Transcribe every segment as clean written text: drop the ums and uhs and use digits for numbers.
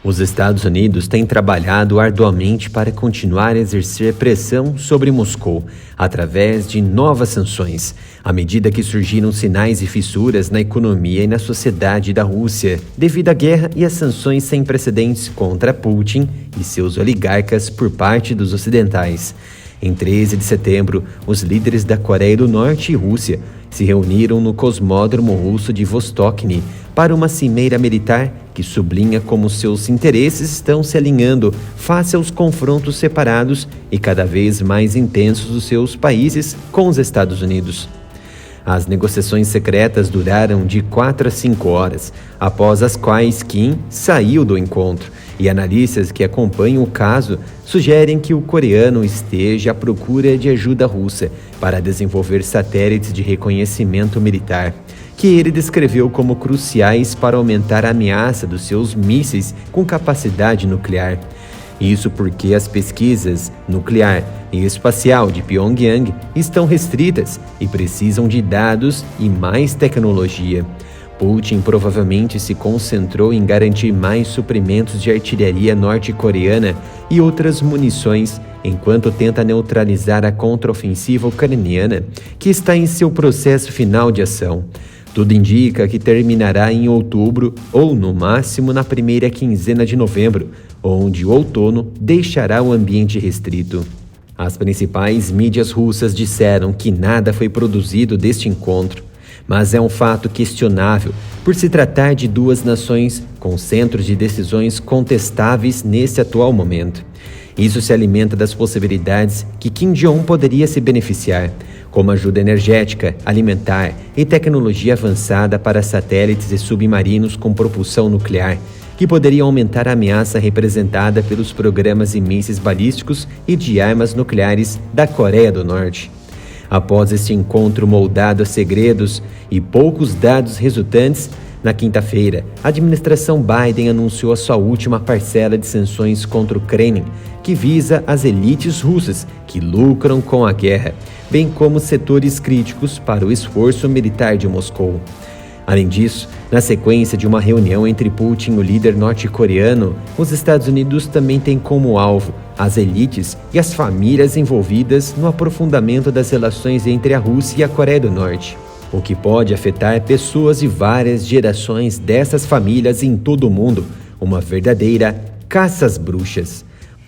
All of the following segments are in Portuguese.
Os Estados Unidos têm trabalhado arduamente para continuar a exercer pressão sobre Moscou através de novas sanções, à medida que surgiram sinais de fissuras na economia e na sociedade da Rússia, devido à guerra e às sanções sem precedentes contra Putin e seus oligarcas por parte dos ocidentais. Em 13 de setembro, os líderes da Coreia do Norte e Rússia se reuniram no cosmódromo russo de Vostochny para uma cimeira militar que sublinha como seus interesses estão se alinhando face aos confrontos separados e cada vez mais intensos dos seus países com os Estados Unidos. As negociações secretas duraram de 4 a 5 horas, após as quais Kim saiu do encontro, e analistas que acompanham o caso sugerem que o coreano esteja à procura de ajuda russa para desenvolver satélites de reconhecimento militar, que ele descreveu como cruciais para aumentar a ameaça dos seus mísseis com capacidade nuclear. Isso porque as pesquisas nuclear e espacial de Pyongyang estão restritas e precisam de dados e mais tecnologia. Putin provavelmente se concentrou em garantir mais suprimentos de artilharia norte-coreana e outras munições, enquanto tenta neutralizar a contraofensiva ucraniana, que está em seu processo final de ação. Tudo indica que terminará em outubro ou, no máximo, na primeira quinzena de novembro, onde o outono deixará o ambiente restrito. As principais mídias russas disseram que nada foi produzido deste encontro, mas é um fato questionável por se tratar de duas nações com centros de decisões contestáveis nesse atual momento. Isso se alimenta das possibilidades que Kim Jong-un poderia se beneficiar, como ajuda energética, alimentar e tecnologia avançada para satélites e submarinos com propulsão nuclear, que poderiam aumentar a ameaça representada pelos programas de mísseis balísticos e de armas nucleares da Coreia do Norte. Após este encontro moldado a segredos e poucos dados resultantes, na quinta-feira, a administração Biden anunciou a sua última parcela de sanções contra o Kremlin, que visa as elites russas que lucram com a guerra, bem como setores críticos para o esforço militar de Moscou. Além disso, na sequência de uma reunião entre Putin e o líder norte-coreano, os Estados Unidos também têm como alvo as elites e as famílias envolvidas no aprofundamento das relações entre a Rússia e a Coreia do Norte, o que pode afetar pessoas de várias gerações dessas famílias em todo o mundo, uma verdadeira caça às bruxas.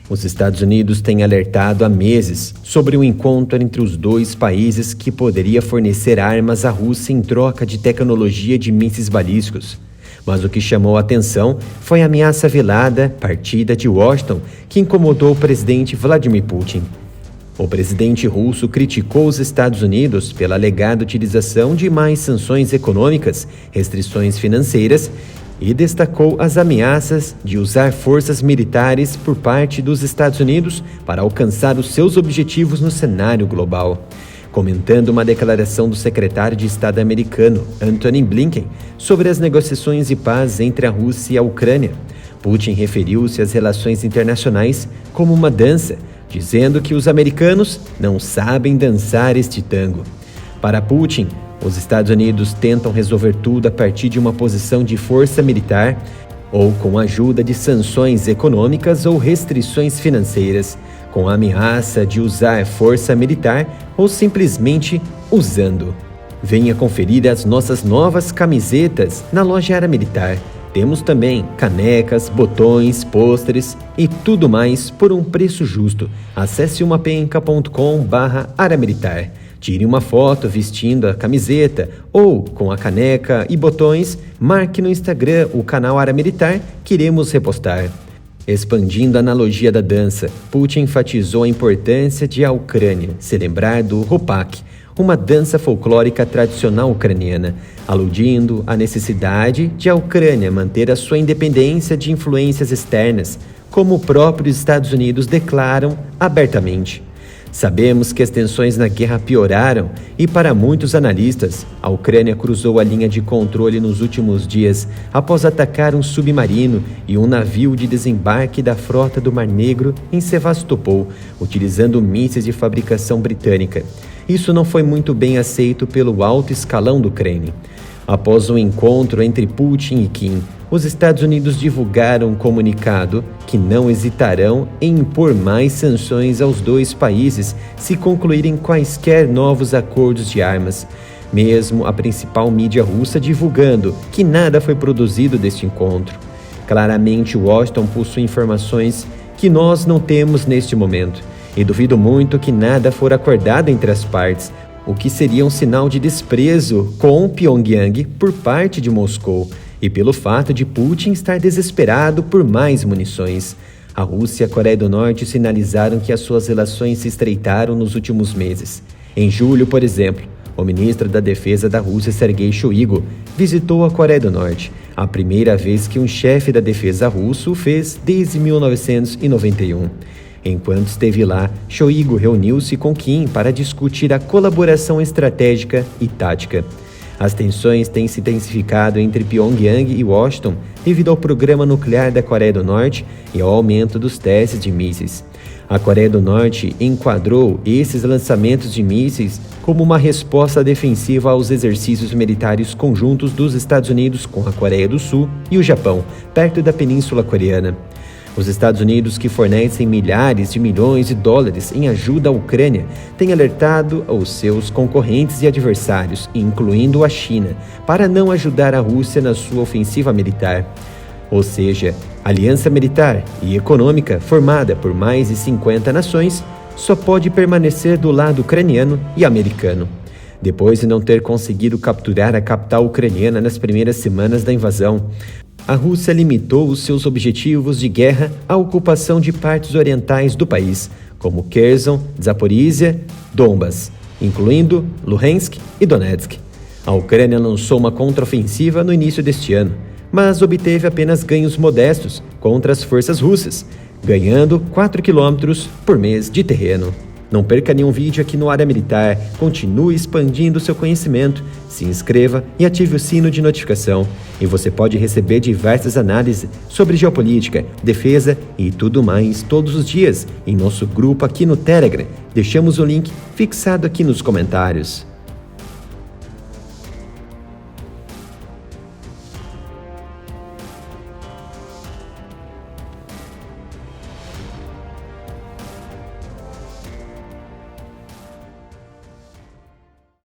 Os Estados Unidos têm alertado há meses sobre o encontro entre os dois países que poderia fornecer armas à Rússia em troca de tecnologia de mísseis balísticos. Mas o que chamou a atenção foi a ameaça velada, partida de Washington, que incomodou o presidente Vladimir Putin. O presidente russo criticou os Estados Unidos pela alegada utilização de mais sanções econômicas, restrições financeiras e destacou as ameaças de usar forças militares por parte dos Estados Unidos para alcançar os seus objetivos no cenário global. Comentando uma declaração do secretário de Estado americano, Antony Blinken, sobre as negociações de paz entre a Rússia e a Ucrânia, Putin referiu-se às relações internacionais como uma dança, dizendo que os americanos não sabem dançar este tango. Para Putin, os Estados Unidos tentam resolver tudo a partir de uma posição de força militar ou com a ajuda de sanções econômicas ou restrições financeiras, com a ameaça de usar força militar ou simplesmente usando. Venha conferir as nossas novas camisetas na loja Ara Militar. Temos também canecas, botões, pôsteres e tudo mais por um preço justo. Acesse umapenca.com/aramilitar. Tire uma foto vestindo a camiseta ou com a caneca e botões, marque no Instagram o canal Ara Militar que iremos repostar. Expandindo a analogia da dança, Putin enfatizou a importância de a Ucrânia se lembrar do Ropak, uma dança folclórica tradicional ucraniana, aludindo à necessidade de a Ucrânia manter a sua independência de influências externas, como os próprios Estados Unidos declaram abertamente. Sabemos que as tensões na guerra pioraram e, para muitos analistas, a Ucrânia cruzou a linha de controle nos últimos dias após atacar um submarino e um navio de desembarque da frota do Mar Negro em Sevastopol, utilizando mísseis de fabricação britânica. Isso não foi muito bem aceito pelo alto escalão do Kremlin. Após um encontro entre Putin e Kim, os Estados Unidos divulgaram um comunicado que não hesitarão em impor mais sanções aos dois países se concluírem quaisquer novos acordos de armas, mesmo a principal mídia russa divulgando que nada foi produzido deste encontro. Claramente, Washington possui informações que nós não temos neste momento, e duvido muito que nada for acordado entre as partes, o que seria um sinal de desprezo com Pyongyang por parte de Moscou, e pelo fato de Putin estar desesperado por mais munições. A Rússia e a Coreia do Norte sinalizaram que as suas relações se estreitaram nos últimos meses. Em julho, por exemplo, o ministro da Defesa da Rússia, Sergei Shoigu, visitou a Coreia do Norte, a primeira vez que um chefe da defesa russo o fez desde 1991. Enquanto esteve lá, Shoigu reuniu-se com Kim para discutir a colaboração estratégica e tática. As tensões têm se intensificado entre Pyongyang e Washington devido ao programa nuclear da Coreia do Norte e ao aumento dos testes de mísseis. A Coreia do Norte enquadrou esses lançamentos de mísseis como uma resposta defensiva aos exercícios militares conjuntos dos Estados Unidos com a Coreia do Sul e o Japão, perto da Península Coreana. Os Estados Unidos, que fornecem milhares de milhões de dólares em ajuda à Ucrânia, têm alertado os seus concorrentes e adversários, incluindo a China, para não ajudar a Rússia na sua ofensiva militar. Ou seja, a aliança militar e econômica formada por mais de 50 nações só pode permanecer do lado ucraniano e americano. Depois de não ter conseguido capturar a capital ucraniana nas primeiras semanas da invasão, a Rússia limitou os seus objetivos de guerra à ocupação de partes orientais do país, como Kherson, Zaporizhia, Donbas, incluindo Luhansk e Donetsk. A Ucrânia lançou uma contraofensiva no início deste ano, mas obteve apenas ganhos modestos contra as forças russas, ganhando 4 quilômetros por mês de terreno. Não perca nenhum vídeo aqui no Área Militar, continue expandindo seu conhecimento, se inscreva e ative o sino de notificação. E você pode receber diversas análises sobre geopolítica, defesa e tudo mais todos os dias em nosso grupo aqui no Telegram. Deixamos o link fixado aqui nos comentários.